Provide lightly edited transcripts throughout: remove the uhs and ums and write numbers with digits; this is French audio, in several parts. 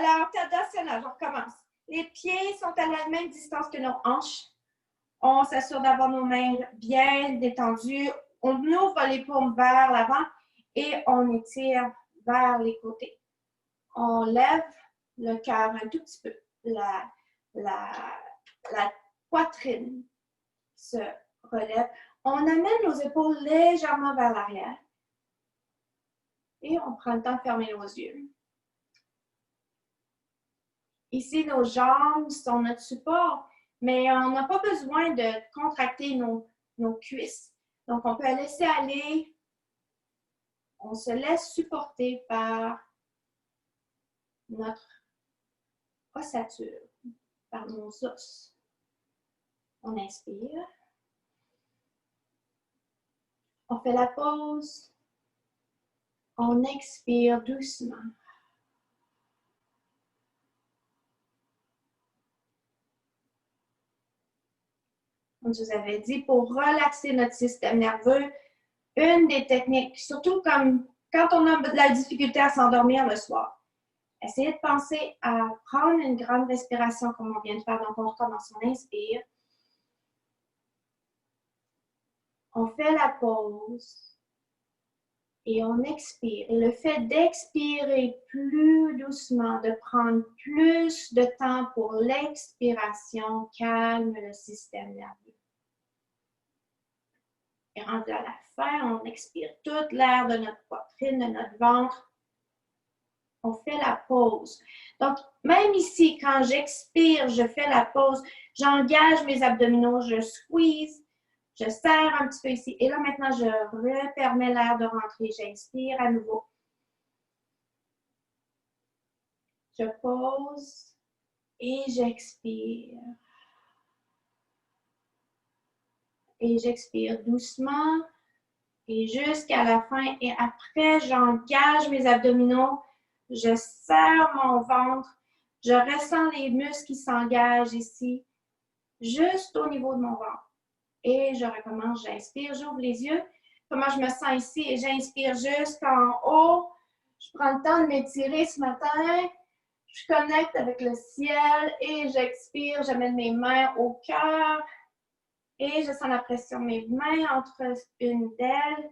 Alors, Tadasana, je recommence. Les pieds sont à la même distance que nos hanches. On s'assure d'avoir nos mains bien détendues. On ouvre les paumes vers l'avant et on étire vers les côtés. On lève le cœur un tout petit peu. La poitrine se relève. On amène nos épaules légèrement vers l'arrière. Et on prend le temps de fermer nos yeux. Ici, nos jambes sont notre support, mais on n'a pas besoin de contracter nos cuisses. Donc, on peut laisser aller. On se laisse supporter par notre ossature, par nos os. On inspire. On fait la pause. On expire doucement. Comme je vous avais dit, pour relaxer notre système nerveux, une des techniques, surtout comme quand on a de la difficulté à s'endormir le soir, essayez de penser à prendre une grande respiration comme on vient de faire. Donc, on recommence, on inspire. On fait la pause et on expire. Et le fait d'expirer plus doucement, de prendre plus de temps pour l'expiration, calme le système nerveux. Et rendu à la fin, on expire toute l'air de notre poitrine, de notre ventre. On fait la pause. Donc, même ici, quand j'expire, je fais la pause, j'engage mes abdominaux, je squeeze, je serre un petit peu ici. Et là, maintenant, je repermets l'air de rentrer. J'inspire à nouveau. Je pose et j'expire. Et j'expire doucement et jusqu'à la fin. Et après, j'engage mes abdominaux. Je serre mon ventre. Je ressens les muscles qui s'engagent ici, juste au niveau de mon ventre. Et je recommence, j'inspire, j'ouvre les yeux. Comment je me sens ici? Et j'inspire jusqu'en haut. Je prends le temps de m'étirer ce matin. Je connecte avec le ciel et j'expire. J'amène mes mains au cœur. Et je sens la pression de mes mains entre une d'elles.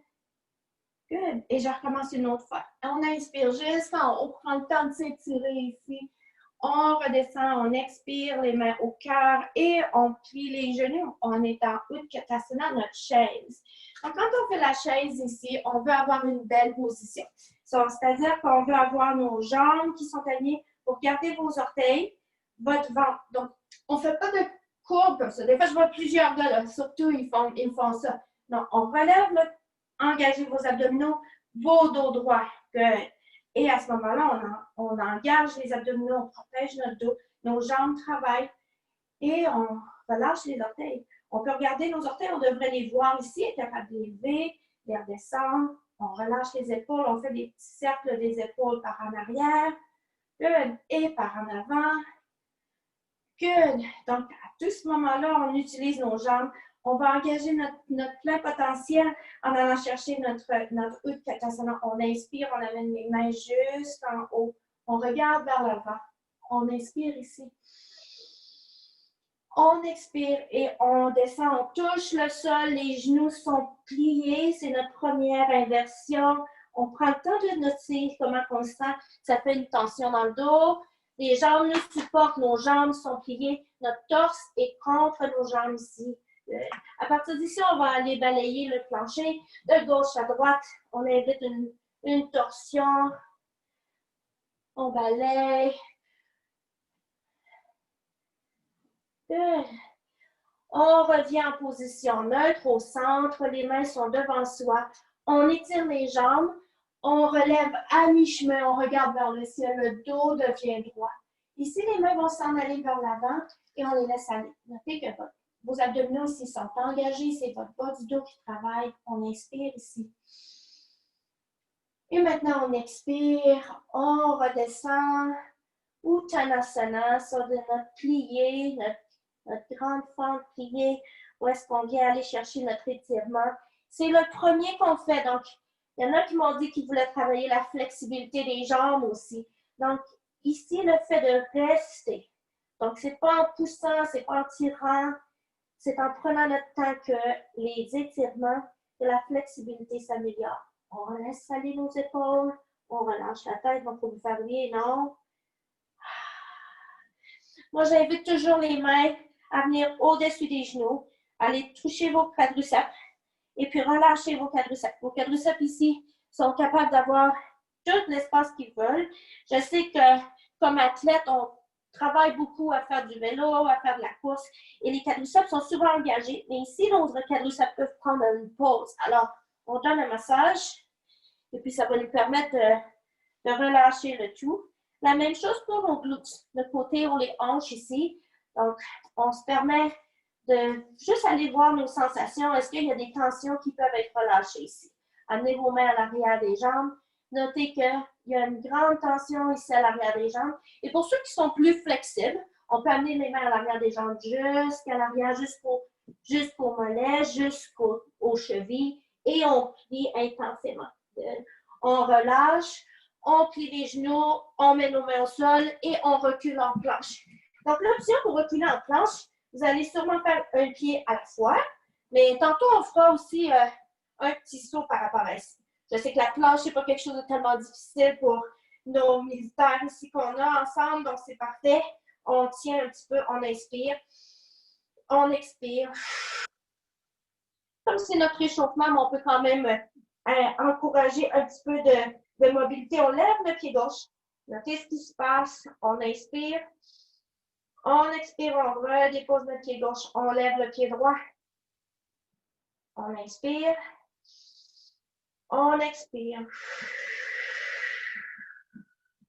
Good. Et je recommence une autre fois. On inspire jusqu'en haut. On prend le temps de s'étirer ici. On redescend, on expire, les mains au cœur et on plie les genoux. On est en Utkatasana, notre chaise. Donc, quand on fait la chaise ici, on veut avoir une belle position. C'est-à-dire qu'on veut avoir nos jambes qui sont alignées pour garder vos orteils, votre ventre. Donc, on ne fait pas de courbe comme ça. Des fois, je vois plusieurs gars, là, surtout, ils font ça. Donc, on relève, là, engagez vos abdominaux, vos dos droits. Good. Et à ce moment-là, on engage les abdominaux, on protège notre dos, nos jambes travaillent et on relâche les orteils. On peut regarder nos orteils, on devrait les voir ici, être capable de les lever, les redescendre. On relâche les épaules, on fait des petits cercles des épaules par en arrière. Good. Et par en avant. Good. Donc, à tout ce moment-là, on utilise nos jambes. On va engager notre plein potentiel en allant chercher notre Utkatasana. On inspire, on amène les mains jusqu'en haut. On regarde vers l'avant. On inspire ici. On expire et on descend. On touche le sol. Les genoux sont pliés. C'est notre première inversion. On prend le temps de noter comment on se sent. Ça fait une tension dans le dos. Les jambes nous supportent. Nos jambes sont pliées. Notre torse est contre nos jambes ici. À partir d'ici, on va aller balayer le plancher de gauche à droite. On invite une torsion. On balaye. On revient en position neutre au centre. Les mains sont devant soi. On étire les jambes. On relève à mi-chemin. On regarde vers le ciel. Le dos devient droit. Ici, les mains vont s'en aller vers l'avant et on les laisse aller. Notez que vos abdominaux ici sont engagés, c'est votre bas du dos qui travaille. On inspire ici. Et maintenant, on expire, on redescend. Uttanasana, sur de notre plié, notre grande fente pliée, où est-ce qu'on vient aller chercher notre étirement. C'est le premier qu'on fait. Donc, il y en a qui m'ont dit qu'ils voulaient travailler la flexibilité des jambes aussi. Donc, ici, le fait de rester. Donc, c'est pas en poussant, c'est pas en tirant, c'est en prenant notre temps que les étirements et la flexibilité s'améliorent. On laisse aller nos épaules, on relâche la tête, donc pour vous faire bien, non. Moi, j'invite toujours les mains à venir au-dessus des genoux, aller toucher vos quadriceps et puis relâcher vos quadriceps. Vos quadriceps ici sont capables d'avoir tout l'espace qu'ils veulent. Je sais que comme athlète, on travaille beaucoup à faire du vélo, à faire de la course et les quadriceps sont souvent engagés. Mais ici, nos quadriceps peuvent prendre une pause. Alors, on donne un massage et puis ça va nous permettre de relâcher le tout. La même chose pour nos glutes, le côté ou les hanches ici. Donc, on se permet de juste aller voir nos sensations. Est-ce qu'il y a des tensions qui peuvent être relâchées ici? Amenez vos mains à l'arrière des jambes. Notez qu'il y a une grande tension ici à l'arrière des jambes. Et pour ceux qui sont plus flexibles, on peut amener les mains à l'arrière des jambes jusqu'à l'arrière, jusqu'au mollet, jusqu'aux chevilles. Et on plie intensément. On relâche. On plie les genoux, on met nos mains au sol et on recule en planche. Donc, l'option pour reculer en planche, vous allez sûrement faire un pied à la fois, mais tantôt, on fera aussi un petit saut par rapport à ça. Je sais que la planche, c'est pas quelque chose de tellement difficile pour nos militaires ici qu'on a ensemble, donc c'est parfait. On tient un petit peu, on inspire, on expire. Comme c'est notre échauffement, mais on peut quand même encourager un petit peu de mobilité. On lève le pied gauche. Notez ce qui se passe. On inspire. On expire, on redépose le pied gauche. On lève le pied droit. On inspire. On expire.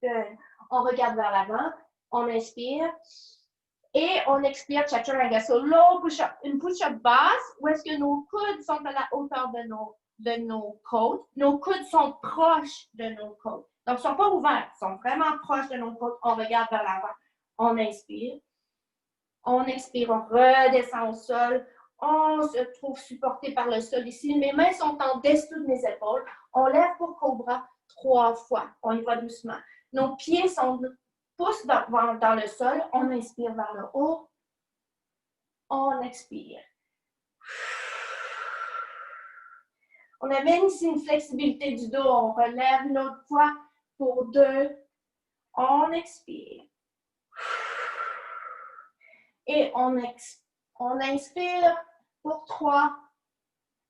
Good. On regarde vers l'avant. On inspire. Et on expire chaturanga. So low push-up. Une push-up basse où est-ce que nos coudes sont à la hauteur de nos côtes. Nos coudes sont proches de nos côtes. Donc, ils ne sont pas ouverts. Ils sont vraiment proches de nos côtes. On regarde vers l'avant. On inspire. On expire. On redescend au sol. On se trouve supporté par le sol ici. Mes mains sont en dessous de mes épaules. On lève pour cobra 3 fois. On y va doucement. Nos pieds sont pouces dans le sol. On inspire vers le haut. On expire. On amène ici une flexibilité du dos. On relève une autre fois pour 2. On expire. Et on inspire pour 3.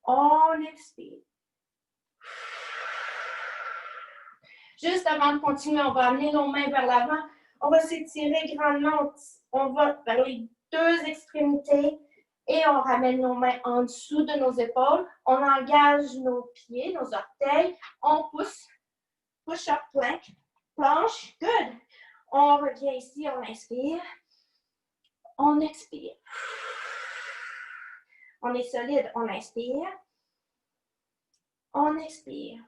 On expire. Juste avant de continuer, on va amener nos mains vers l'avant. On va s'étirer grandement. On va vers les 2 extrémités. Et on ramène nos mains en dessous de nos épaules. On engage nos pieds, nos orteils. On pousse. Push-up, plank, planche. Good. On revient ici, on inspire. On expire. On est solide, on inspire. On expire.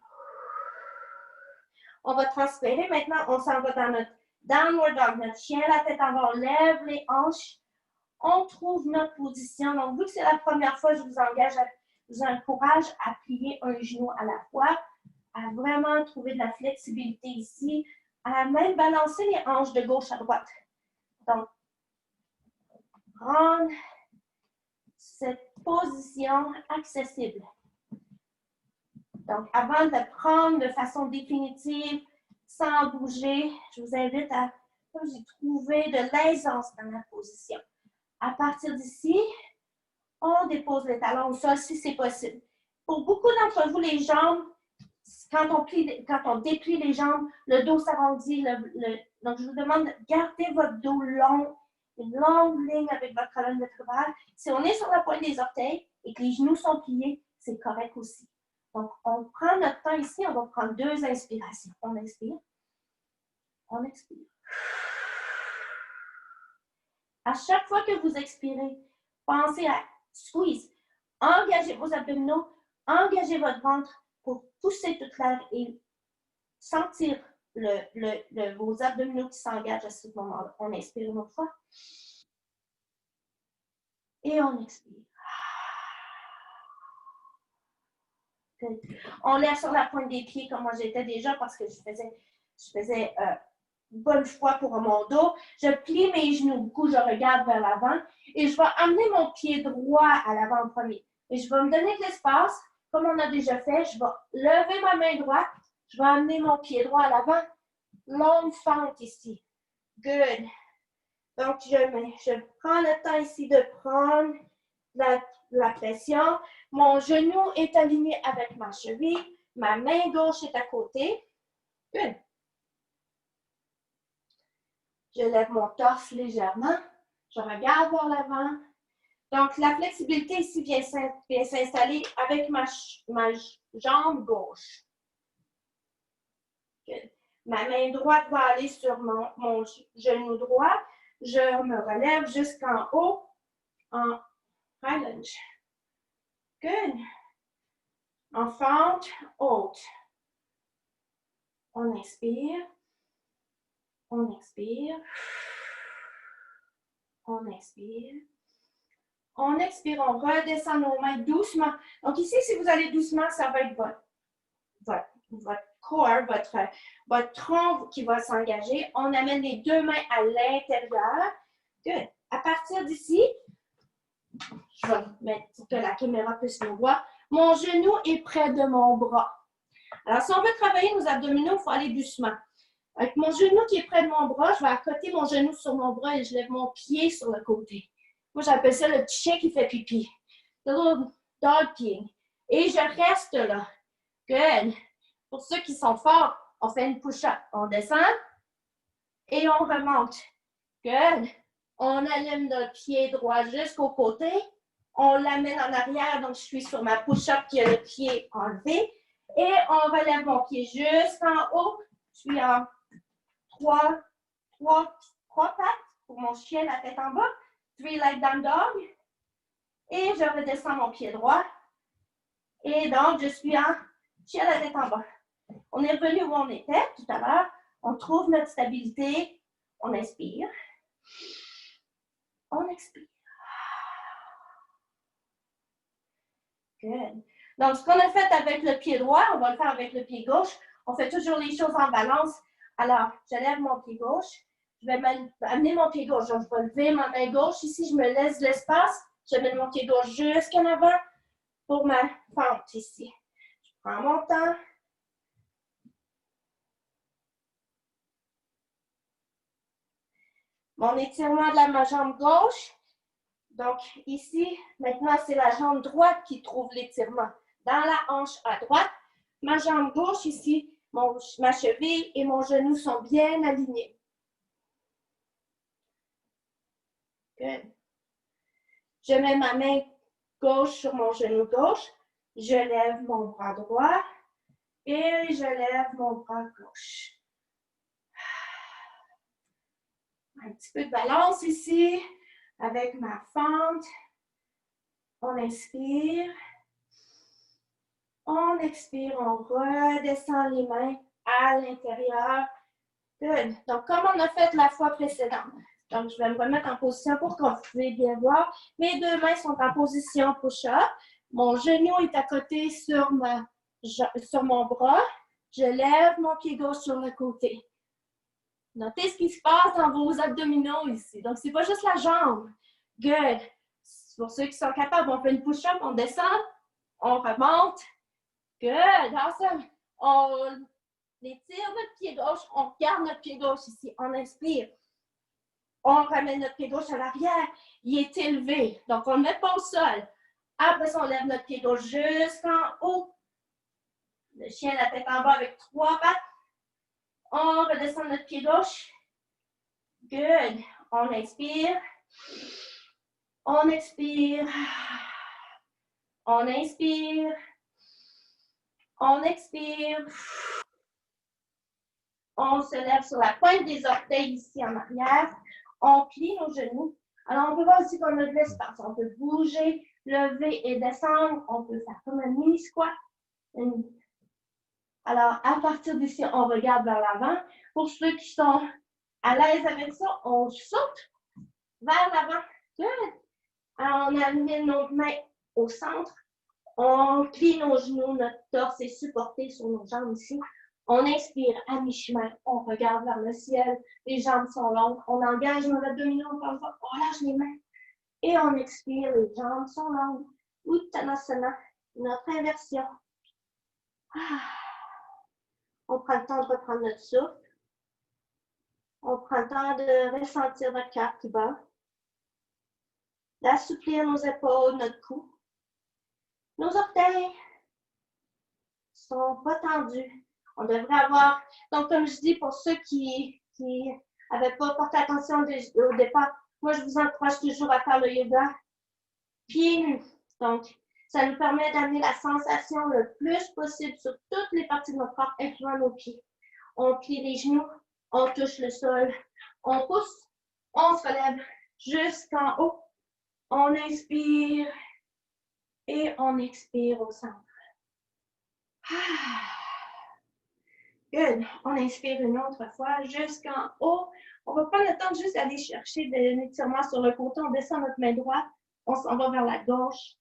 On va transpirer. Maintenant, on s'en va dans notre downward dog, notre chien, la tête en bas. On lève les hanches. On trouve notre position. Donc, vu que c'est la première fois, je vous encourage à plier un genou à la fois, à vraiment trouver de la flexibilité ici, à même balancer les hanches de gauche à droite. Donc, prendre cette position accessible. Donc, avant de prendre de façon définitive, sans bouger, je vous invite à trouver de l'aisance dans la position. À partir d'ici, on dépose les talons au sol si c'est possible. Pour beaucoup d'entre vous, les jambes, quand on déplie les jambes, le dos s'arrondit. Donc, je vous demande de garder votre dos long, une longue ligne avec votre colonne vertébrale. Si on est sur la pointe des orteils et que les genoux sont pliés, c'est correct aussi. Donc, on prend notre temps ici, on va prendre 2 inspirations. On inspire, on expire. À chaque fois que vous expirez, pensez à squeeze. Engagez vos abdominaux, engagez votre ventre pour pousser toute l'air et sentir vos abdominaux qui s'engagent à ce moment-là. On inspire une autre fois. Et on expire. On lève sur la pointe des pieds comme moi j'étais déjà parce que je faisais bonne fois pour mon dos. Je plie mes genoux beaucoup, je regarde vers l'avant et je vais amener mon pied droit à l'avant en premier. Et je vais me donner de l'espace, comme on a déjà fait. Je vais lever ma main droite, je vais amener mon pied droit à l'avant. Longue fente ici. Good. Donc, je prends le temps ici de prendre la pression. Mon genou est aligné avec ma cheville. Ma main gauche est à côté. Good. Je lève mon torse légèrement. Je regarde vers l'avant. Donc, la flexibilité ici vient s'installer avec ma jambe gauche. Good. Ma main droite va aller sur mon genou droit. Je me relève jusqu'en haut en high lunge. Good. En fente haute. On inspire. On expire. On inspire. On expire, on redescend nos mains doucement. Donc ici, si vous allez doucement, ça va être votre corps, votre tronc qui va s'engager. On amène les deux mains à l'intérieur. Good. À partir d'ici, je vais mettre pour que la caméra puisse me voir. Mon genou est près de mon bras. Alors, si on veut travailler nos abdominaux, il faut aller doucement. Avec mon genou qui est près de mon bras, je vais accoter mon genou sur mon bras et je lève mon pied sur le côté. Moi, j'appelle ça le petit chien qui fait pipi. Le little dog peeing. Et je reste là. Good. Pour ceux qui sont forts, on fait une push-up. On descend et on remonte. Good. On allume notre pied droit jusqu'au côté. On l'amène en arrière, donc je suis sur ma push-up qui a le pied enlevé. Et on relève mon pied jusqu'en haut. Je suis en trois pattes pour mon chien, la tête en bas. 3 leg down dog. Et je redescends mon pied droit. Et donc, je suis en chien, la tête en bas. On est revenu où on était tout à l'heure. On trouve notre stabilité. On inspire. On expire. Good. Donc, ce qu'on a fait avec le pied droit, on va le faire avec le pied gauche. On fait toujours les choses en balance. Alors, je lève mon pied gauche. Je vais amener mon pied gauche. Donc, je vais lever ma main gauche. Ici, je me laisse de l'espace. Je mets mon pied gauche jusqu'en avant pour ma fente ici. Je prends mon temps. Mon étirement de ma jambe gauche. Donc, ici, maintenant, c'est la jambe droite qui trouve l'étirement. Dans la hanche à droite, ma jambe gauche ici, ma cheville et mon genou sont bien alignés. Good. Je mets ma main gauche sur mon genou gauche. Je lève mon bras droit et je lève mon bras gauche. Un petit peu de balance ici avec ma fente. On inspire. On expire, on redescend les mains à l'intérieur. Good. Donc, comme on a fait la fois précédente. Donc, je vais me remettre en position pour que vous puissiez bien voir. Mes deux mains sont en position push-up. Mon genou est à côté sur mon bras. Je lève mon pied gauche sur le côté. Notez ce qui se passe dans vos abdominaux ici. Donc, ce n'est pas juste la jambe. Good. Pour ceux qui sont capables, on fait une push-up, on descend, on remonte. Good. Awesome. On étire notre pied gauche, on regarde notre pied gauche ici. On inspire. On ramène notre pied gauche à l'arrière. Il est élevé. Donc, on ne met pas au sol. Après ça, on lève notre pied gauche jusqu'en haut. Le chien, la tête en bas avec 3 pattes. On redescend notre pied gauche. Good. On inspire. On expire. On inspire. On expire. On se lève sur la pointe des orteils ici en arrière. On plie nos genoux. Alors, on peut voir aussi qu'on a de l'espace. On peut bouger, lever et descendre. On peut faire comme un mini squat. Alors, à partir d'ici, on regarde vers l'avant. Pour ceux qui sont à l'aise avec ça, on saute vers l'avant. Good. Alors, on amène nos mains au centre. On plie nos genoux, notre torse est supporté sur nos jambes ici. On inspire à mi-chemin, on regarde vers le ciel, les jambes sont longues, on engage nos abdominaux, on relâche les mains. Et on expire, les jambes sont longues. Uttanasana, notre inversion. On prend le temps de reprendre notre souffle. On prend le temps de ressentir notre cœur qui bat, d'assouplir nos épaules, notre cou. Nos orteils sont pas tendus. On devrait avoir, donc comme je dis, pour ceux qui n'avaient pas porté attention au départ, moi je vous encourage toujours à faire le yoga pieds nus. Donc, ça nous permet d'amener la sensation le plus possible sur toutes les parties de notre corps, incluant nos pieds. On plie les genoux, on touche le sol, on pousse, on se relève jusqu'en haut. On inspire et on expire au centre. Good. On inspire une autre fois jusqu'en haut. On va prendre le temps juste d'aller chercher un étirement sur le côté. On descend notre main droite. On s'en va vers la gauche.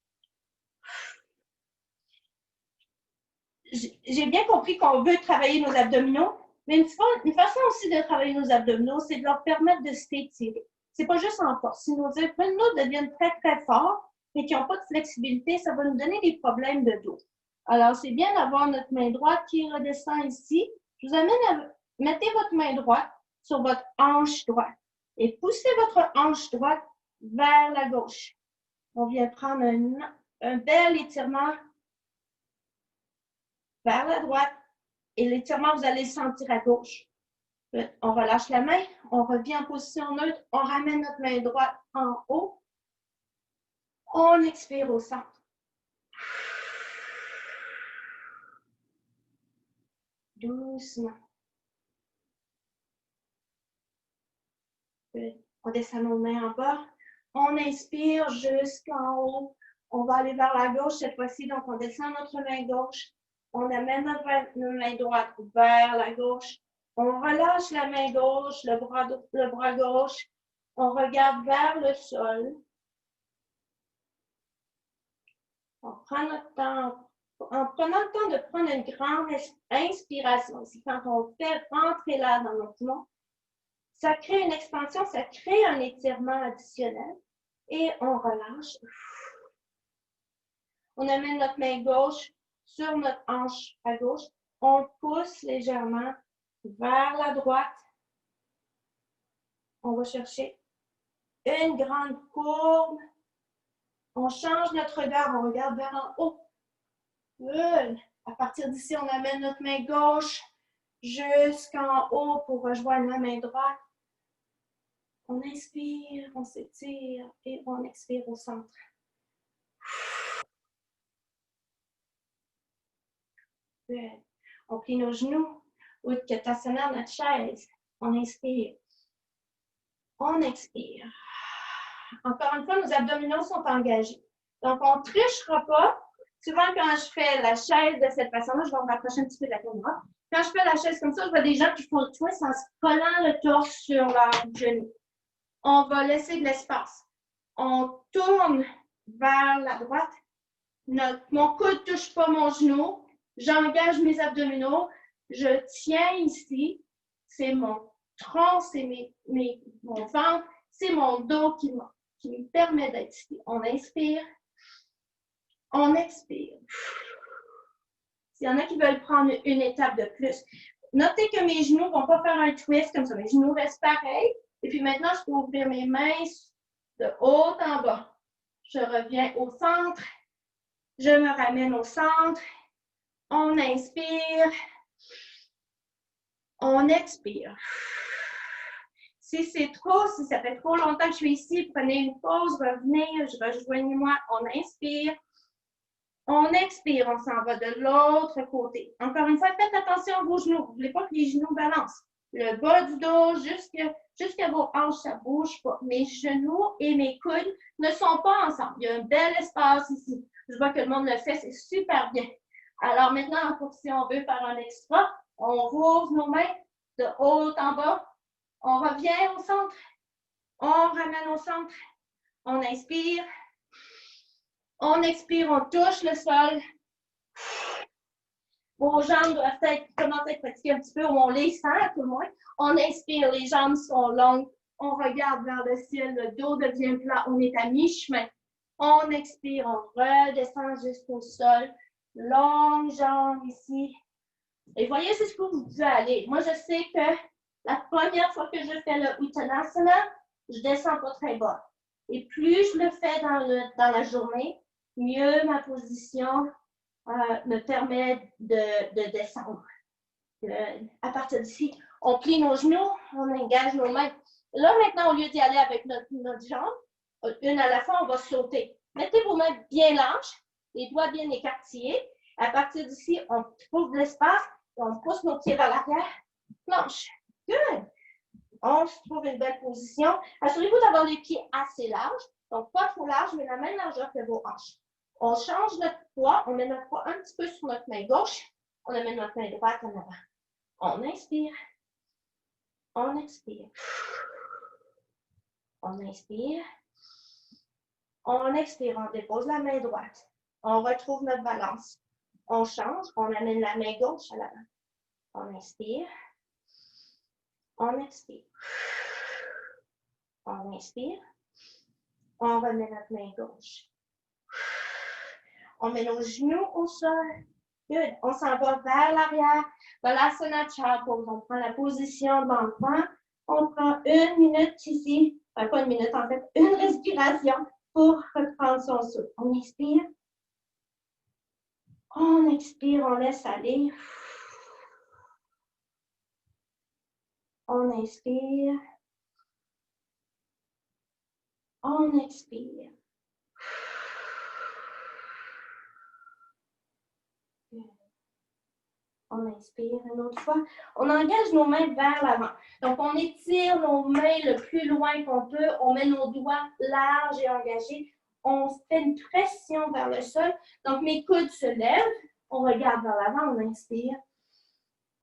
J'ai bien compris qu'on veut travailler nos abdominaux, mais une façon aussi de travailler nos abdominaux, c'est de leur permettre de s'étirer. C'est pas juste en force. Si nos abdominaux deviennent très, très forts et qu'ils n'ont pas de flexibilité, ça va nous donner des problèmes de dos. Alors, c'est bien d'avoir notre main droite qui redescend ici. Je vous amène à mettre votre main droite sur votre hanche droite et poussez votre hanche droite vers la gauche. On vient prendre un bel étirement vers la droite et l'étirement, vous allez le sentir à gauche. On relâche la main, on revient en position neutre, on ramène notre main droite en haut. On expire au centre. Doucement. On descend nos mains en bas. On inspire jusqu'en haut. On va aller vers la gauche cette fois-ci. Donc, on descend notre main gauche. On amène notre main droite vers la gauche. On relâche la main gauche, le bras gauche. On regarde vers le sol. On prend notre temps. En prenant le temps de prendre une grande inspiration, c'est quand on fait rentrer l'air dans notre poumon, ça crée une expansion, ça crée un étirement additionnel et on relâche. On amène notre main gauche sur notre hanche à gauche. On pousse légèrement vers la droite. On va chercher une grande courbe. On change notre regard, on regarde vers en haut. Good. À partir d'ici, on amène notre main gauche jusqu'en haut pour rejoindre la main droite. On inspire, on s'étire et on expire au centre. Good. On plie nos genoux. Utkatasana, notre chaise. On inspire. On expire. Encore une fois, nos abdominaux sont engagés. Donc, on ne trichera pas. Souvent, quand je fais la chaise de cette façon-là, je vais me rapprocher un petit peu de la caméra. Quand je fais la chaise comme ça, je vois des gens qui font le twist en se collant le torse sur leur genou. On va laisser de l'espace. On tourne vers la droite. Mon coude ne touche pas mon genou. J'engage mes abdominaux. Je tiens ici. C'est mon tronc, c'est mon ventre, c'est mon dos qui me permet d'être ici. On inspire. On expire. S'il y en a qui veulent prendre une étape de plus, notez que mes genoux ne vont pas faire un twist comme ça. Mes genoux restent pareils. Et puis maintenant, je peux ouvrir mes mains de haut en bas. Je reviens au centre. Je me ramène au centre. On inspire. On expire. Si c'est trop, si ça fait trop longtemps que je suis ici, prenez une pause, revenez, rejoignez-moi. On inspire. On expire, on s'en va de l'autre côté. Encore une fois, faites attention à vos genoux. Vous ne voulez pas que les genoux balancent. Le bas du dos jusqu'à vos hanches, ça ne bouge pas. Mes genoux et mes coudes ne sont pas ensemble. Il y a un bel espace ici. Je vois que le monde le fait, c'est super bien. Alors maintenant, si on veut faire un extra, on rouvre nos mains de haut en bas. On revient au centre. On ramène au centre. On inspire. On expire, on touche le sol. Vos jambes doivent commencer à être fatiguées un petit peu, ou on les sent à tout le moins. On inspire, les jambes sont longues. On regarde vers le ciel, le dos devient plat, on est à mi-chemin. On expire, on redescend jusqu'au sol. Longue jambe ici. Et voyez jusqu'où vous pouvez aller. Moi, je sais que la première fois que je fais le Uttanasana, je ne descends pas très bas. Et plus je le fais dans la journée, mieux ma position me permet de descendre. À partir d'ici, on plie nos genoux, on engage nos mains. Là, maintenant, au lieu d'y aller avec notre jambe, une à la fois, on va sauter. Mettez vos mains bien larges, les doigts bien écartillés. À partir d'ici, on trouve l'espace, on pousse nos pieds vers l'arrière. Planche. Good. On se trouve une belle position. Assurez-vous d'avoir les pieds assez larges. Donc, pas trop larges, mais la même largeur que vos hanches. On change notre poids. On met notre poids un petit peu sur notre main gauche. On amène notre main droite en avant. On inspire. On expire. On inspire. On expire. On dépose la main droite. On retrouve notre balance. On change. On amène la main gauche à l'avant. On inspire. On expire. On inspire. On remet notre main gauche. On met nos genoux au sol. Good. On s'en va vers l'arrière. Balasana Chair Pose. On prend la position dans le vent. On prend 1 minute ici. Enfin, pas 1 minute en fait. Une respiration pour reprendre son souffle. On inspire. On expire. On laisse aller. On inspire. On expire. On inspire une autre fois. On engage nos mains vers l'avant. Donc, on étire nos mains le plus loin qu'on peut. On met nos doigts larges et engagés. On fait une pression vers le sol. Donc, mes coudes se lèvent. On regarde vers l'avant. On inspire.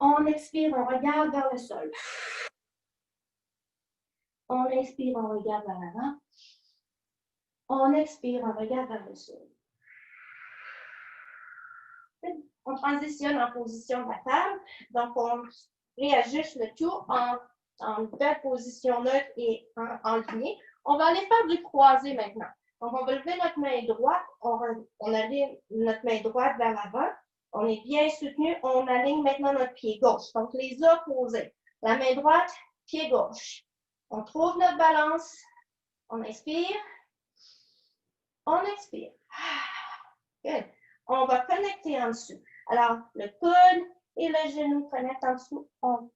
On expire. On regarde vers le sol. On inspire. On regarde vers l'avant. On expire. On regarde vers le sol. On transitionne en position de la table. Donc, on réajuste le tout en belle position neutre et en lignée. On va aller faire du croisé maintenant. Donc, on va lever notre main droite. On aligne notre main droite vers l'avant. On est bien soutenu. On aligne maintenant notre pied gauche. Donc, les opposés. La main droite, pied gauche. On trouve notre balance. On inspire. On expire. Good. On va connecter en dessous. Alors, le coude et le genou connectent en dessous. On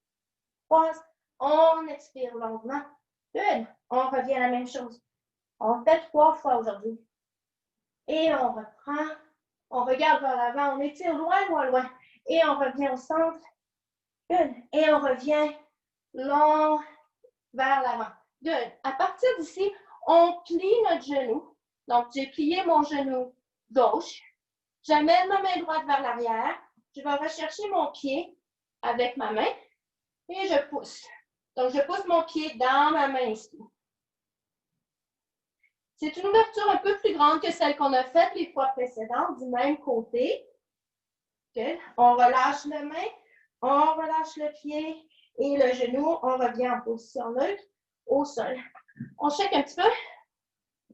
croise. On expire longuement. Good. On revient à la même chose. On fait 3 fois aujourd'hui. Et on reprend. On regarde vers l'avant. On étire loin, loin, loin. Et on revient au centre. Good. Et on revient long vers l'avant. Good. À partir d'ici, on plie notre genou. Donc, j'ai plié mon genou gauche. J'amène ma main droite vers l'arrière. Je vais rechercher mon pied avec ma main et je pousse. Donc, je pousse mon pied dans ma main ici. C'est une ouverture un peu plus grande que celle qu'on a faite les fois précédentes du même côté. Okay. On relâche la main, on relâche le pied et le genou. On revient en position neutre au sol. On check un petit peu.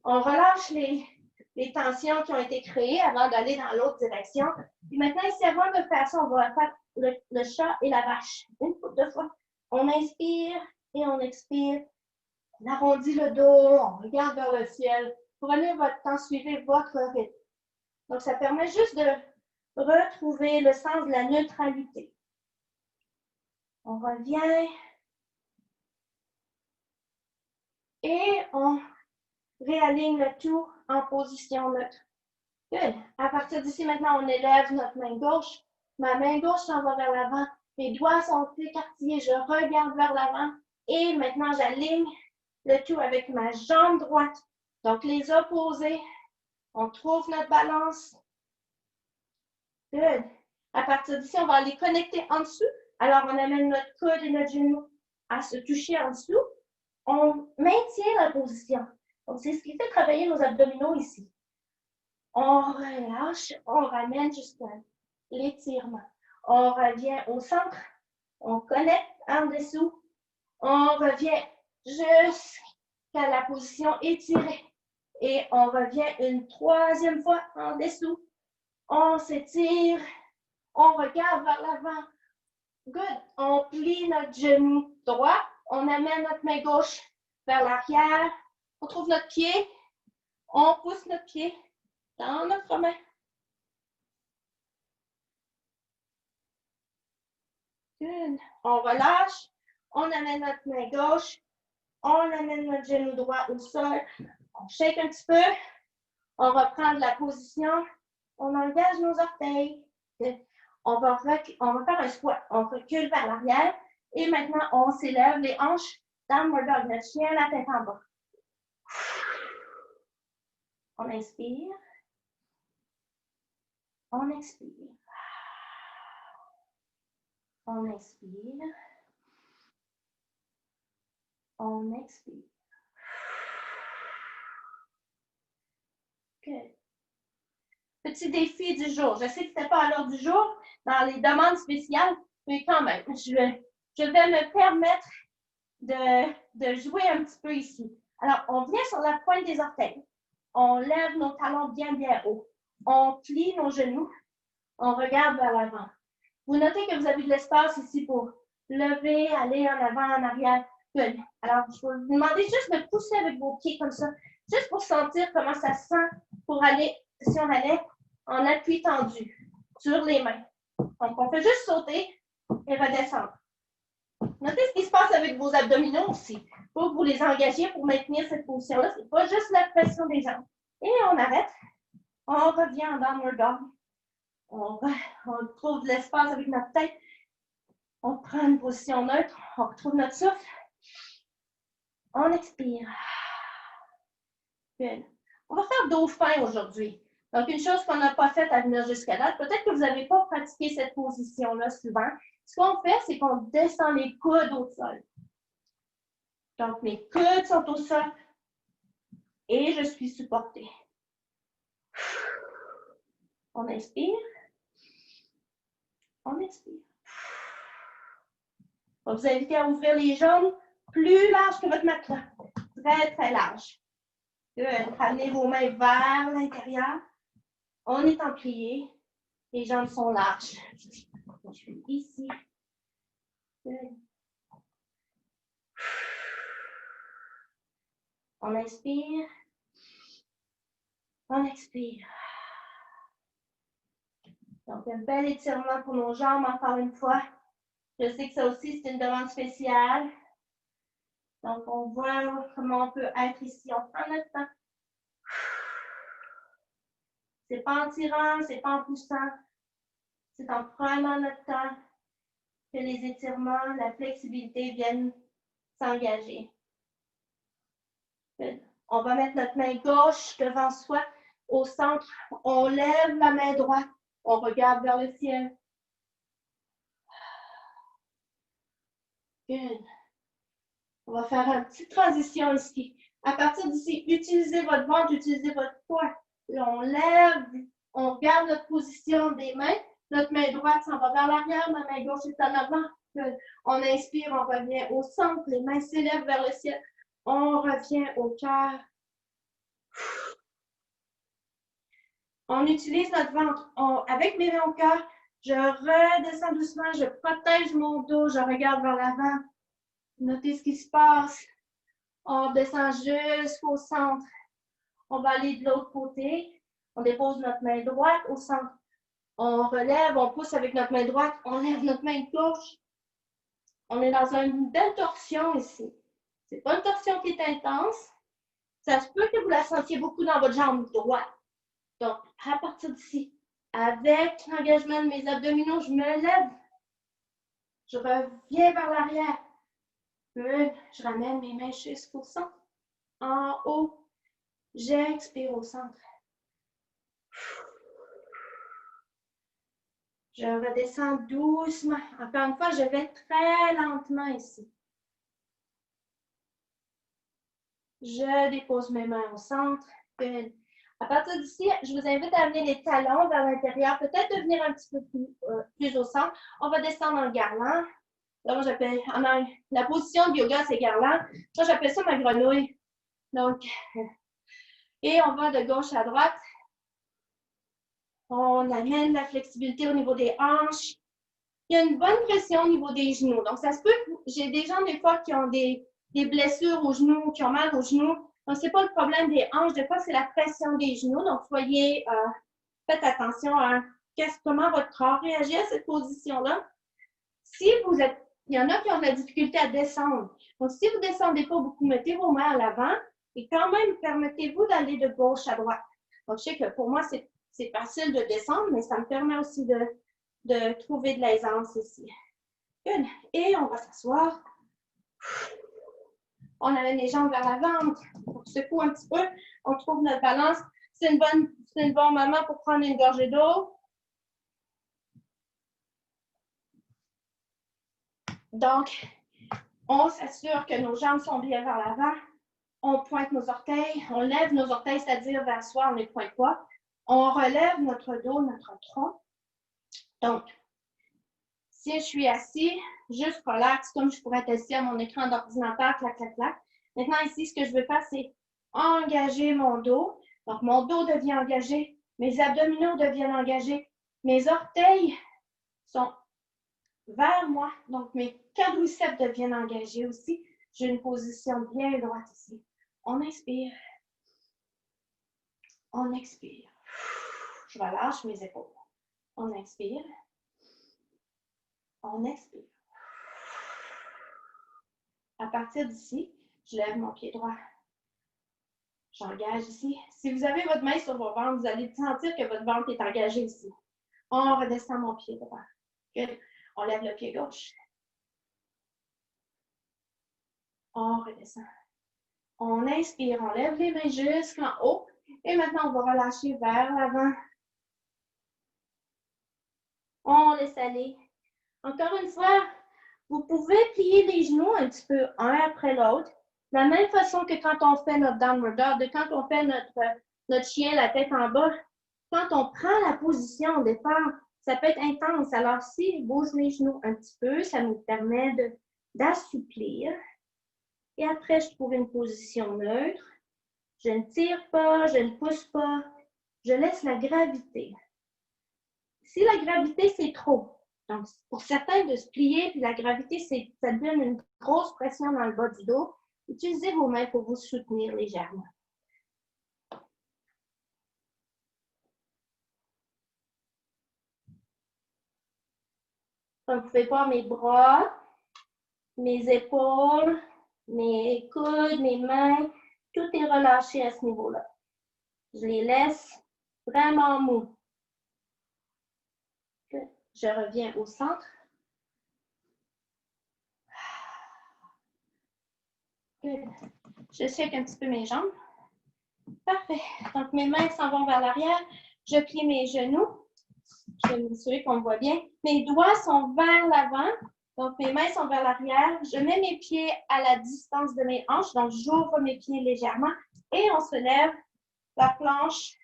On relâche les tensions qui ont été créées avant d'aller dans l'autre direction. Puis maintenant, ici, avant de faire ça, on va faire le chat et la vache. Une fois, 2 fois. On inspire et on expire. On arrondit le dos, on regarde vers le ciel. Prenez votre temps, suivez votre rythme. Donc, ça permet juste de retrouver le sens de la neutralité. On revient. Et on réaligne le tout en position neutre. Good. À partir d'ici, maintenant, on élève notre main gauche. Ma main gauche s'en va vers l'avant. Mes doigts sont écartillés. Je regarde vers l'avant. Et maintenant, j'aligne le tout avec ma jambe droite. Donc, les opposés. On trouve notre balance. Good. À partir d'ici, on va les connecter en dessous. Alors, on amène notre coude et notre genou à se toucher en dessous. On maintient la position. Donc, c'est ce qui fait travailler nos abdominaux ici. On relâche, on ramène jusqu'à l'étirement. On revient au centre. On connecte en dessous. On revient jusqu'à la position étirée. Et on revient une troisième fois en dessous. On s'étire. On regarde vers l'avant. Good. On plie notre genou droit. On amène notre main gauche vers l'arrière. On trouve notre pied. On pousse notre pied dans notre main. Good. On relâche. On amène notre main gauche. On amène notre genou droit au sol. On shake un petit peu. On reprend de la position. On engage nos orteils. On va faire un squat. On recule vers l'arrière. Et maintenant, on s'élève les hanches. Downward dog, notre chien, la tête en bas. On inspire. On expire. On inspire. On expire. Good. Petit défi du jour. Je sais que ce n'était pas à l'heure du jour dans les demandes spéciales, mais quand même, je vais me permettre de jouer un petit peu ici. Alors, on vient sur la pointe des orteils. On lève nos talons bien, bien haut. On plie nos genoux. On regarde vers l'avant. Vous notez que vous avez de l'espace ici pour lever, aller en avant, en arrière. Good. Alors, je vais vous demander juste de pousser avec vos pieds comme ça, juste pour sentir comment ça se sent pour aller, si on allait en appui tendu sur les mains. Donc, on fait juste sauter et redescendre. Notez ce qui se passe avec vos abdominaux aussi. Il faut que vous les engagiez pour maintenir cette position-là. Ce n'est pas juste la pression des jambes. Et on arrête. On revient en downward dog. On trouve de l'espace avec notre tête. On prend une position neutre. On retrouve notre souffle. On expire. Good. On va faire dauphin aujourd'hui. Donc, une chose qu'on n'a pas faite à venir jusqu'à là, peut-être que vous n'avez pas pratiqué cette position-là souvent. Ce qu'on fait, c'est qu'on descend les coudes au sol. Donc, mes coudes sont au sol et je suis supportée. On inspire. On expire. On va vous inviter à ouvrir les jambes plus larges que votre matelas. Très, très large. Good. Ramenez vos mains vers l'intérieur. On est en plié. Les jambes sont larges. Je suis ici. Good. On inspire. On expire. Donc, un bel étirement pour nos jambes, encore une fois. Je sais que ça aussi, c'est une demande spéciale. Donc, on voit comment on peut être ici. On prend notre temps. C'est pas en tirant, c'est pas en poussant. C'est en prenant notre temps que les étirements, la flexibilité viennent s'engager. On va mettre notre main gauche devant soi, au centre. On lève la main droite. On regarde vers le ciel. Good. On va faire une petite transition ici. À partir d'ici, utilisez votre ventre, utilisez votre poids. Là, on lève, on garde notre position des mains. Notre main droite s'en va vers l'arrière, ma main gauche est en avant. Good. On inspire, on revient au centre, les mains s'élèvent vers le ciel. On revient au cœur. On utilise notre ventre. Avec mes mains au cœur, je redescends doucement, je protège mon dos, je regarde vers l'avant. Notez ce qui se passe. On descend jusqu'au centre. On va aller de l'autre côté. On dépose notre main droite au centre. On relève, on pousse avec notre main droite. On lève notre main gauche. On est dans une belle torsion ici. Ce n'est pas une torsion qui est intense. Ça se peut que vous la sentiez beaucoup dans votre jambe droite. Donc, à partir d'ici, avec l'engagement de mes abdominaux, je me lève. Je reviens vers l'arrière. Je ramène mes mains jusqu'au centre. En haut, j'expire au centre. Je redescends doucement. Encore une fois, je vais très lentement ici. Je dépose mes mains au centre. À partir d'ici, je vous invite à amener les talons vers l'intérieur, peut-être de venir un petit peu plus au centre. On va descendre en garland. Là, moi, j'appelle, la position de yoga, c'est garland. Moi, j'appelle ça ma grenouille. Donc, et on va de gauche à droite. On amène la flexibilité au niveau des hanches. Il y a une bonne pression au niveau des genoux. Donc, ça se peut que j'ai des gens, des fois, qui ont des blessures aux genoux, qui ont mal aux genoux. Donc, ce n'est pas le problème des hanches. Des fois, c'est la pression des genoux. Donc, faites attention à comment votre corps réagit à cette position-là. Si vous êtes, il y en a qui ont de la difficulté à descendre. Donc, si vous ne descendez pas beaucoup, mettez vos mains à l'avant et quand même, permettez-vous d'aller de gauche à droite. Donc, je sais que pour moi, c'est facile de descendre, mais ça me permet aussi de trouver de l'aisance ici. Good. Et on va s'asseoir. On amène les jambes vers l'avant, on secoue un petit peu, on trouve notre balance. C'est un bon moment pour prendre une gorgée d'eau. Donc, on s'assure que nos jambes sont bien vers l'avant. On pointe nos orteils, on lève nos orteils, c'est-à-dire vers soi, on ne les pointe pas. On relève notre dos, notre tronc. Donc, si je suis assis, juste relax, comme je pourrais être assis à mon écran d'ordinateur, clac, clac, clac. Maintenant, ici, ce que je veux faire, c'est engager mon dos. Donc, mon dos devient engagé, mes abdominaux deviennent engagés, mes orteils sont vers moi, donc mes quadriceps deviennent engagés aussi. J'ai une position bien droite ici. On inspire. On expire. Je relâche mes épaules. On inspire. On expire. À partir d'ici, je lève mon pied droit. J'engage ici. Si vous avez votre main sur vos ventre, vous allez sentir que votre ventre est engagé ici. On redescend mon pied droit. Good. On lève le pied gauche. On redescend. On inspire, on lève les mains jusqu'en haut. Et maintenant, on va relâcher vers l'avant. On laisse aller. Encore une fois, vous pouvez plier les genoux un petit peu, un après l'autre. De la même façon que quand on fait notre downward dog, quand on fait notre chien, la tête en bas, quand on prend la position au départ, ça peut être intense. Alors, si je bouge les genoux un petit peu, ça nous permet d'assouplir. Et après, je trouve une position neutre. Je ne tire pas, je ne pousse pas. Je laisse la gravité. Si la gravité, c'est trop, donc pour certains, de se plier, puis la gravité, ça donne une grosse pression dans le bas du dos, utilisez vos mains pour vous soutenir légèrement. Donc, vous pouvez voir mes bras, mes épaules, mes coudes, mes mains, tout est relâché à ce niveau-là. Je les laisse vraiment mous. Je reviens au centre. Good. Je shake un petit peu mes jambes. Parfait. Donc, mes mains s'en vont vers l'arrière. Je plie mes genoux. Je vais m'assurer qu'on me voit bien. Mes doigts sont vers l'avant. Donc, mes mains sont vers l'arrière. Je mets mes pieds à la distance de mes hanches. Donc, j'ouvre mes pieds légèrement. Et on se lève. La planche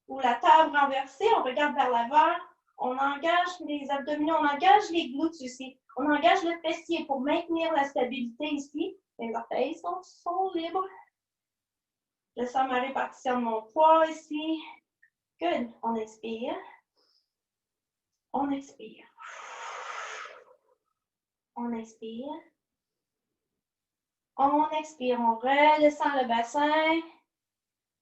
ou la table renversée. On regarde vers l'avant. On engage les abdominaux. On engage les glutes ici. On engage le fessier pour maintenir la stabilité ici. Les orteils sont libres. Je sens ma répartition de mon poids ici. Good. On inspire. On expire. On inspire. On expire. On redescend le bassin.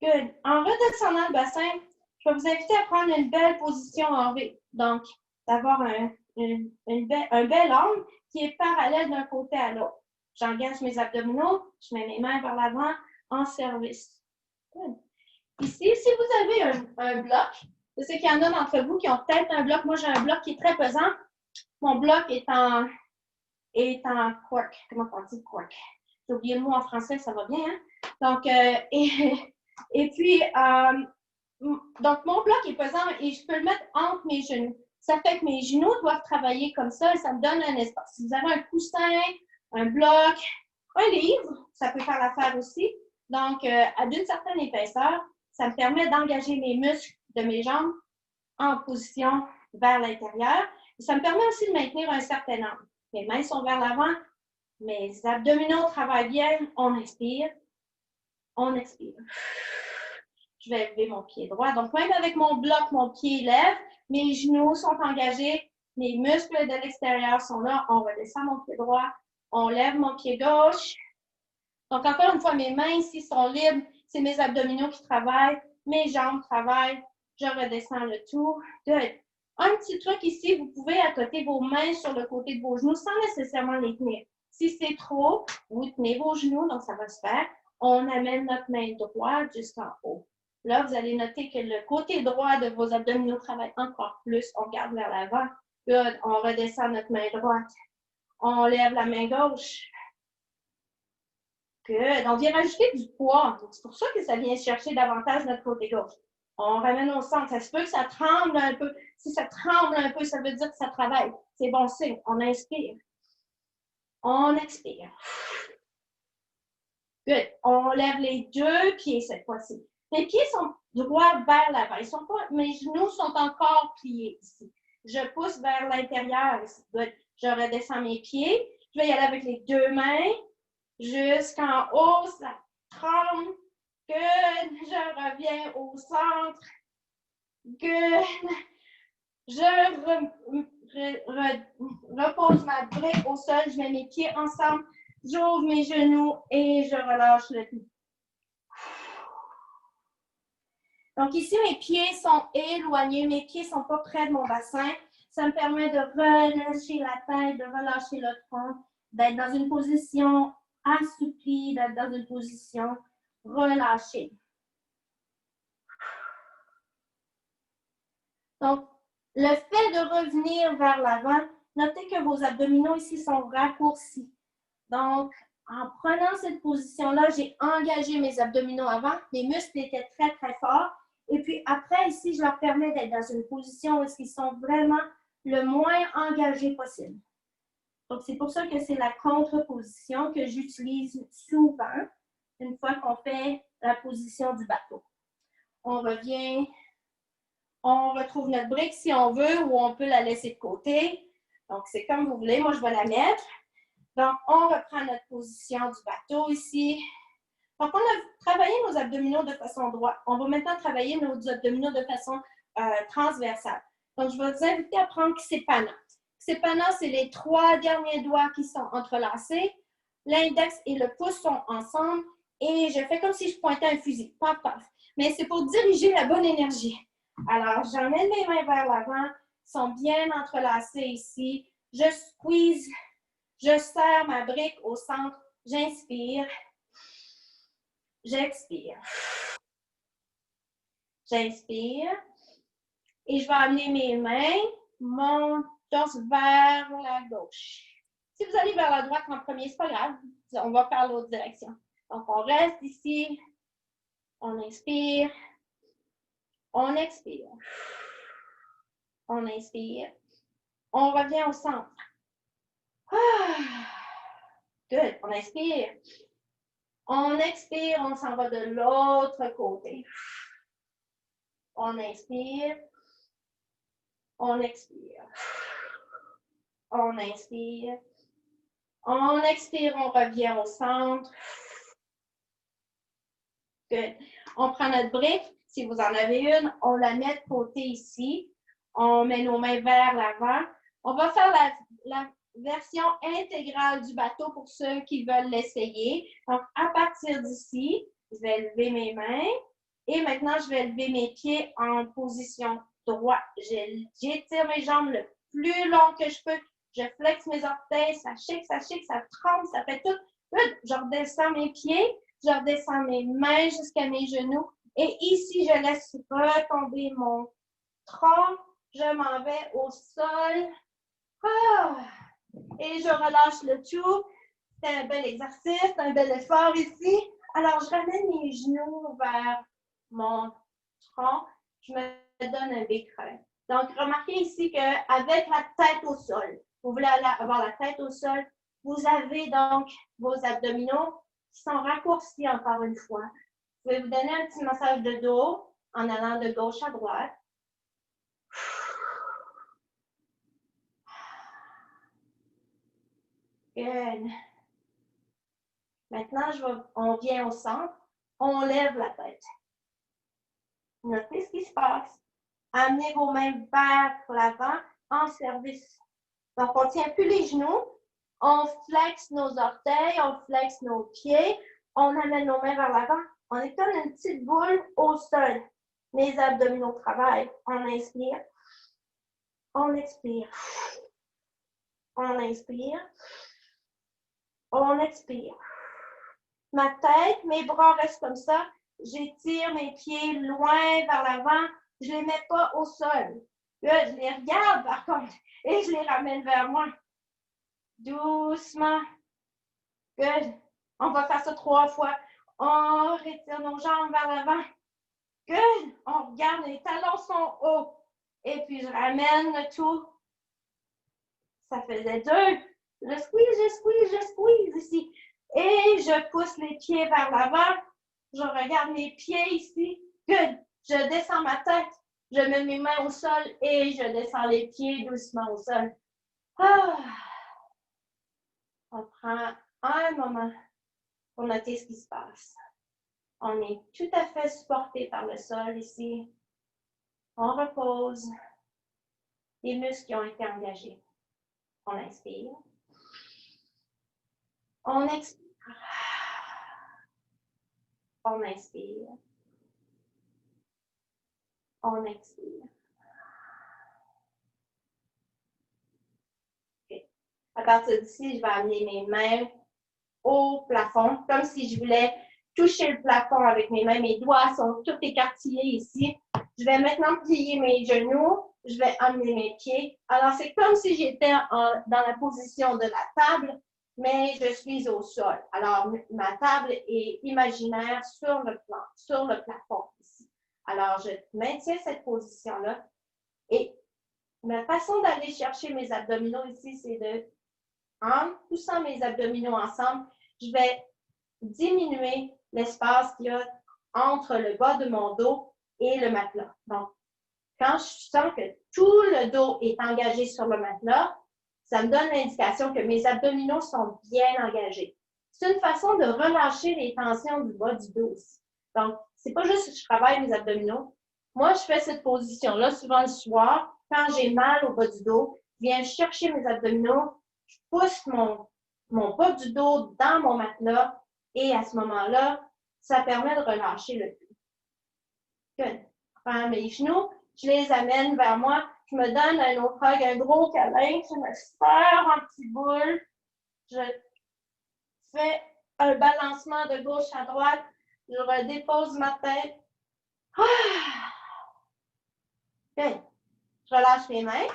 Good. En redescendant le bassin, je vais vous inviter à prendre une belle position en V. Donc, d'avoir un bel angle qui est parallèle d'un côté à l'autre. J'engage mes abdominaux. Je mets mes mains vers l'avant en service. Good. Ici, si vous avez un bloc, je sais qu'il y en a d'entre vous qui ont peut-être un bloc. Moi, j'ai un bloc qui est très pesant. Mon bloc est en cork. Comment on dit cork? J'ai oublié le mot en français, ça va bien, hein? Donc, et puis, donc, mon bloc est pesant et je peux le mettre entre mes genoux. Ça fait que mes genoux doivent travailler comme ça et ça me donne un espace. Si vous avez un coussin, un bloc, un livre, ça peut faire l'affaire aussi. Donc, à d'une certaine épaisseur, Ça me permet d'engager mes muscles de mes jambes en position vers l'intérieur. Ça me permet aussi de maintenir un certain angle. Mes mains sont vers l'avant, mes abdominaux travaillent bien. On inspire, on expire. Je vais lever mon pied droit. Donc, même avec mon bloc, mon pied lève, mes genoux sont engagés, mes muscles de l'extérieur sont là. On redescend mon pied droit, on lève mon pied gauche. Donc, encore une fois, mes mains ici sont libres. C'est mes abdominaux qui travaillent, mes jambes travaillent. Je redescends le tout. Good. Un petit truc ici, vous pouvez accoter vos mains sur le côté de vos genoux sans nécessairement les tenir. Si c'est trop, vous tenez vos genoux, donc ça va se faire. On amène notre main droite jusqu'en haut. Là, vous allez noter que le côté droit de vos abdominaux travaille encore plus. On regarde vers l'avant. Good. On redescend notre main droite. On lève la main gauche. Good. On vient rajouter du poids. C'est pour ça que ça vient chercher davantage notre côté gauche. On ramène au centre. Ça se peut que ça tremble un peu. Si ça tremble un peu, ça veut dire que ça travaille. C'est bon signe. On inspire. On expire. Good. On lève les deux pieds cette fois-ci. Mes pieds sont droits vers l'avant. Mes genoux sont encore pliés ici. Je pousse vers l'intérieur ici. Good. Je redescends mes pieds. Je vais y aller avec les deux mains jusqu'en haut. Ça tremble. Good. Je reviens au centre. Good. Je repose ma brique au sol. Je mets mes pieds ensemble. J'ouvre mes genoux et je relâche le tout. Donc ici, mes pieds sont éloignés. Mes pieds ne sont pas près de mon bassin. Ça me permet de relâcher la tête, de relâcher le tronc, d'être dans une position assouplie, d'être dans une position relâchée. Donc, le fait de revenir vers l'avant, notez que vos abdominaux ici sont raccourcis. Donc, en prenant cette position-là, j'ai engagé mes abdominaux avant. Mes muscles étaient très, très forts. Et puis après, ici, je leur permets d'être dans une position où ils sont vraiment le moins engagés possible. Donc, c'est pour ça que c'est la contre-position que j'utilise souvent une fois qu'on fait la position du bateau. On revient, on retrouve notre brique si on veut ou on peut la laisser de côté. Donc, c'est comme vous voulez. Moi, je vais la mettre. Donc, on reprend notre position du bateau ici. Donc, on a travaillé nos abdominaux de façon droite. On va maintenant travailler nos abdominaux de façon transversale. Donc, je vais vous inviter à prendre Ksepana. Ksepana, c'est les 3 derniers doigts qui sont entrelacés. L'index et le pouce sont ensemble. Et je fais comme si je pointais un fusil. Paf, paf. Mais c'est pour diriger la bonne énergie. Alors, j'emmène mes mains vers l'avant. Ils sont bien entrelacés ici. Je squeeze. Je serre ma brique au centre. J'inspire. J'expire. J'inspire. Et je vais amener mes mains, mon torse vers la gauche. Si vous allez vers la droite en premier, c'est pas grave. On va faire l'autre direction. Donc, on reste ici. On inspire. On expire. On inspire. On revient au centre. Good. On inspire. On expire. On s'en va de l'autre côté. On inspire. On expire. On inspire. On expire, on revient au centre. Good. On prend notre brique. Si vous en avez une, on la met de côté ici. On met nos mains vers l'avant. On va faire la version intégrale du bateau pour ceux qui veulent l'essayer. Donc, à partir d'ici, je vais lever mes mains. Et maintenant, je vais lever mes pieds en position droite. J'étire mes jambes le plus long que je peux. Je flexe mes orteils, ça chic, ça tremble, ça fait tout. Je redescends mes pieds, je redescends mes mains jusqu'à mes genoux. Et ici, je laisse retomber mon tronc. Je m'en vais au sol. Et je relâche le tout. C'est un bel exercice, un bel effort ici. Alors, je ramène mes genoux vers mon tronc. Je me donne un becquerel. Donc, remarquez ici qu'avec la tête au sol, vous voulez avoir la tête au sol, vous avez donc vos abdominaux qui sont raccourcis encore une fois. Je vais vous donner un petit massage de dos en allant de gauche à droite. Good. Maintenant, on vient au centre. On lève la tête. Notez ce qui se passe. Amenez vos mains vers l'avant en service. Donc, on ne tient plus les genoux. On flexe nos orteils, on flexe nos pieds. On amène nos mains vers l'avant. On est comme une petite boule au sol. Les abdominaux travaillent. On inspire. On expire. On inspire. On expire. Ma tête, mes bras restent comme ça. J'étire mes pieds loin vers l'avant. Je ne les mets pas au sol. Là, je les regarde par contre et je les ramène vers moi. Doucement. Good. On va faire ça 3 fois. On retire nos jambes vers l'avant. Good. On regarde, les talons sont hauts. Et puis, je ramène le tout. Ça faisait 2. Je squeeze ici. Et je pousse les pieds vers l'avant. Je regarde mes pieds ici. Good. Je descends ma tête. Je mets mes mains au sol et je descends les pieds doucement au sol. Ah. On prend un moment pour noter ce qui se passe. On est tout à fait supporté par le sol ici. On repose. Les muscles qui ont été engagés. On inspire. On expire. On inspire. On expire. Okay. À partir d'ici, je vais amener mes mains au plafond, comme si je voulais toucher le plafond avec mes mains. Mes doigts sont tous écartillés ici. Je vais maintenant plier mes genoux. Je vais amener mes pieds. Alors, c'est comme si j'étais dans la position de la table, mais je suis au sol. Alors, ma table est imaginaire sur le plafond ici. Alors, je maintiens cette position-là. Et ma façon d'aller chercher mes abdominaux ici, c'est en poussant mes abdominaux ensemble, je vais diminuer l'espace qu'il y a entre le bas de mon dos et le matelas. Donc, quand je sens que tout le dos est engagé sur le matelas, ça me donne l'indication que mes abdominaux sont bien engagés. C'est une façon de relâcher les tensions du bas du dos aussi. Donc, c'est pas juste que je travaille mes abdominaux. Moi, je fais cette position-là souvent le soir. Quand j'ai mal au bas du dos, je viens chercher mes abdominaux, je pousse mon bas du dos dans mon matelas et à ce moment-là, ça permet de relâcher le tout. Good. Je prends mes genoux, je les amène vers moi, je me donne un autre hug, un gros câlin, je me serre en petite boule, je fais un balancement de gauche à droite, je redépose ma tête. Good. Je relâche mes mains.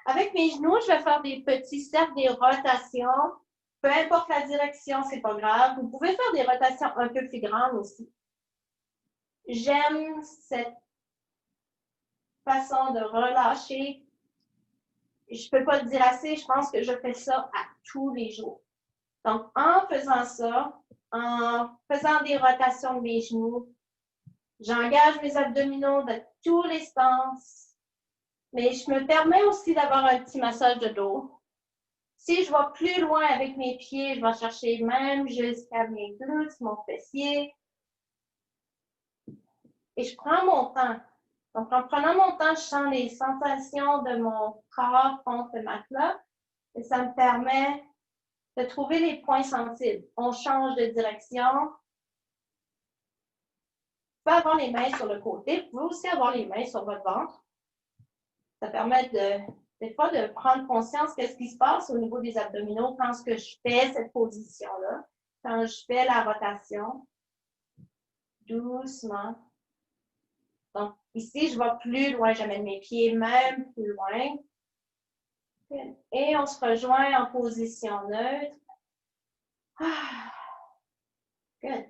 Avec mes genoux, je vais faire des petits cercles, des rotations. Peu importe la direction, c'est pas grave. Vous pouvez faire des rotations un peu plus grandes aussi. J'aime cette façon de relâcher. Je peux pas le dire assez, je pense que je fais ça à tous les jours. Donc, en faisant ça, en faisant des rotations de mes genoux, j'engage mes abdominaux de tous les sens. Mais je me permets aussi d'avoir un petit massage de dos. Si je vais plus loin avec mes pieds, je vais chercher même jusqu'à mes glutes, mon fessier. Et je prends mon temps. Donc, en prenant mon temps, je sens les sensations de mon corps contre le matelas. Et ça me permet de trouver les points sensibles. On change de direction. Vous pouvez avoir les mains sur le côté. Vous pouvez aussi avoir les mains sur votre ventre. Ça permet des fois de prendre conscience de ce qui se passe au niveau des abdominaux quand je fais cette position-là, quand je fais la rotation, doucement. Donc, ici, je vais plus loin, j'amène mes pieds même plus loin. Et on se rejoint en position neutre. Good.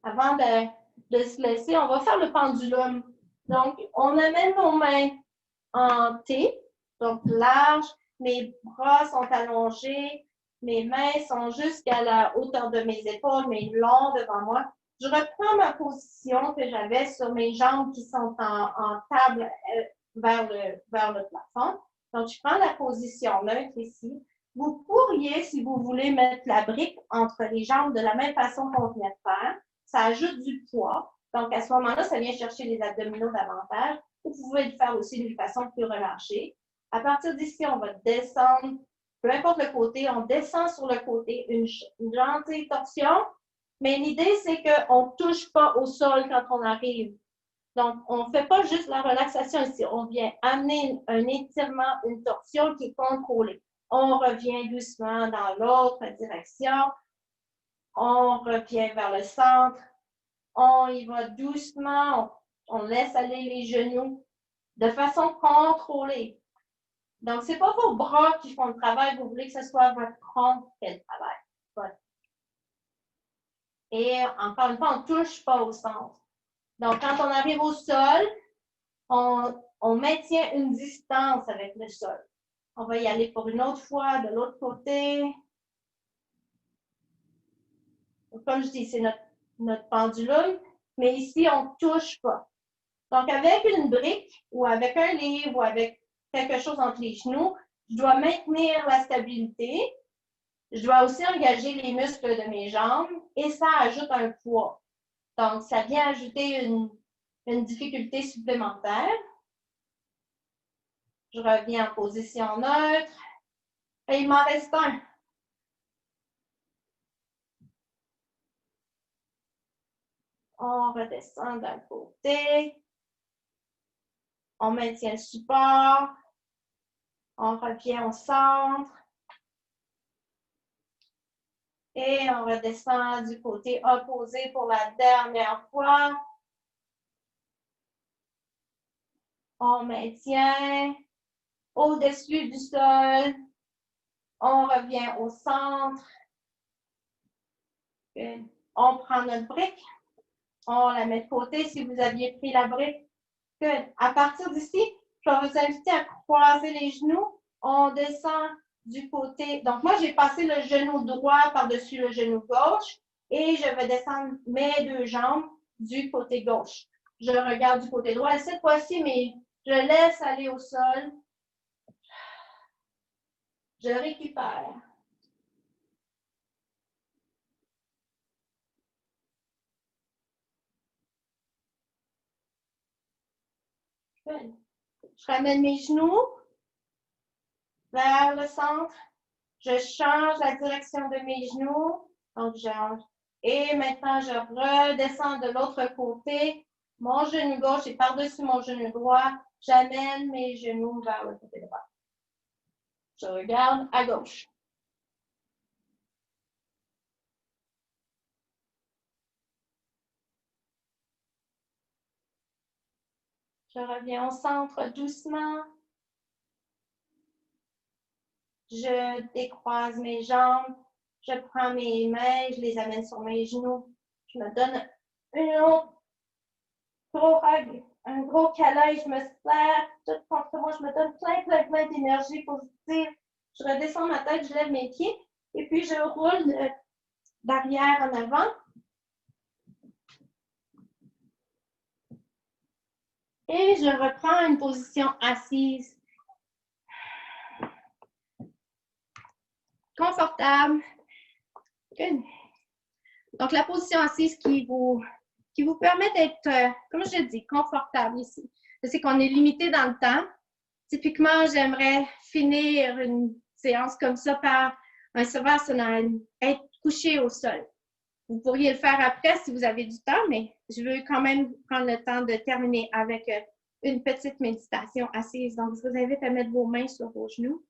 Avant de se laisser, on va faire le pendulum. Donc, on amène nos mains en T, donc large, mes bras sont allongés, mes mains sont jusqu'à la hauteur de mes épaules, mais longs devant moi. je reprends ma position que j'avais sur mes jambes qui sont en table vers le plafond. Donc, je prends la position neutre ici. Vous pourriez, si vous voulez, mettre la brique entre les jambes de la même façon qu'on vient de faire. Ça ajoute du poids. Donc, à ce moment-là, ça vient chercher les abdominaux davantage. Vous pouvez le faire aussi d'une façon plus relâchée. À partir d'ici, on va descendre, peu importe le côté, on descend sur le côté, une gentille torsion. Mais l'idée, c'est qu'on ne touche pas au sol quand on arrive. Donc, on ne fait pas juste la relaxation ici. On vient amener un étirement, une torsion qui est contrôlée. On revient doucement dans l'autre direction. On revient vers le centre. On y va doucement. On laisse aller les genoux de façon contrôlée. Donc, ce n'est pas vos bras qui font le travail. Vous voulez que ce soit votre tronc qui fait le travail. Et encore une fois, on ne touche pas au centre. Donc, quand on arrive au sol, on maintient une distance avec le sol. On va y aller pour une autre fois, de l'autre côté. Comme je dis, c'est notre pendulum, mais ici, on ne touche pas. Donc, avec une brique ou avec un livre ou avec quelque chose entre les genoux, je dois maintenir la stabilité. Je dois aussi engager les muscles de mes jambes et ça ajoute un poids. Donc, ça vient ajouter une difficulté supplémentaire. Je reviens en position neutre. Et il m'en reste un. On redescend d'un côté. On maintient le support. On revient au centre. Et on redescend du côté opposé pour la dernière fois. On maintient au-dessus du sol. On revient au centre. On prend notre brique. On la met de côté si vous aviez pris la brique. À partir d'ici, je vais vous inviter à croiser les genoux. On descend du côté. Donc, moi, j'ai passé le genou droit par-dessus le genou gauche et je vais descendre mes deux jambes du côté gauche. Je regarde du côté droit. Cette fois-ci, mais je laisse aller au sol. Je récupère. Je ramène mes genoux vers le centre. Je change la direction de mes genoux. Donc, et maintenant, je redescends de l'autre côté. Mon genou gauche est par-dessus mon genou droit. J'amène mes genoux vers le côté droit. Je regarde à gauche. Je reviens au centre doucement. Je décroise mes jambes. Je prends mes mains, je les amène sur mes genoux. Je me donne un gros câlin. Je me serre tout contre moi. Je me donne plein d'énergie positive. Je redescends ma tête, je lève mes pieds et puis je roule d'arrière en avant. Et je reprends une position assise. Confortable. Good. Donc, la position assise qui vous permet d'être, comme je dis, confortable ici. Je sais qu'on est limité dans le temps. Typiquement, j'aimerais finir une séance comme ça par un savasana, être couché au sol. Vous pourriez le faire après si vous avez du temps, mais je veux quand même prendre le temps de terminer avec une petite méditation assise. Donc, je vous invite à mettre vos mains sur vos genoux.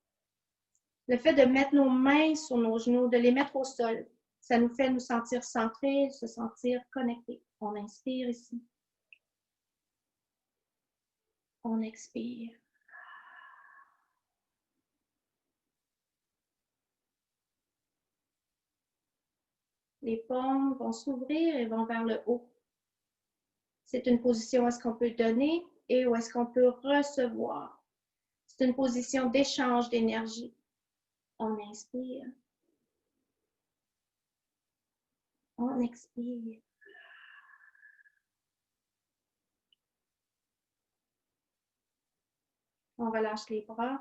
Le fait de mettre nos mains sur nos genoux, de les mettre au sol, ça nous fait nous sentir centrés, se sentir connectés. On inspire ici. On expire. Les paumes vont s'ouvrir et vont vers le haut. C'est une position où est-ce qu'on peut donner et où est-ce qu'on peut recevoir. C'est une position d'échange d'énergie. On inspire. On expire. On relâche les bras.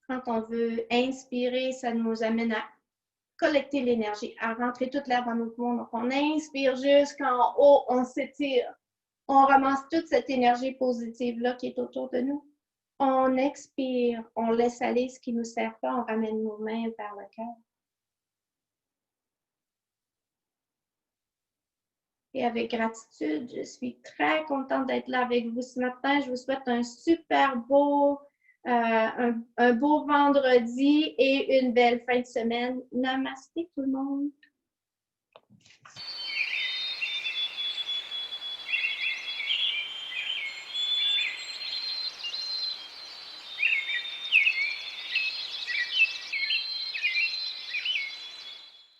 Quand on veut inspirer, ça nous amène à collecter l'énergie, à rentrer toute l'air dans nos poumons. Donc, on inspire jusqu'en haut, on s'étire. On ramasse toute cette énergie positive-là qui est autour de nous. On expire, on laisse aller ce qui ne nous sert pas, on ramène nos mains vers le cœur. Et avec gratitude, je suis très contente d'être là avec vous ce matin. Je vous souhaite un super beau, un beau vendredi et une belle fin de semaine. Namasté tout le monde!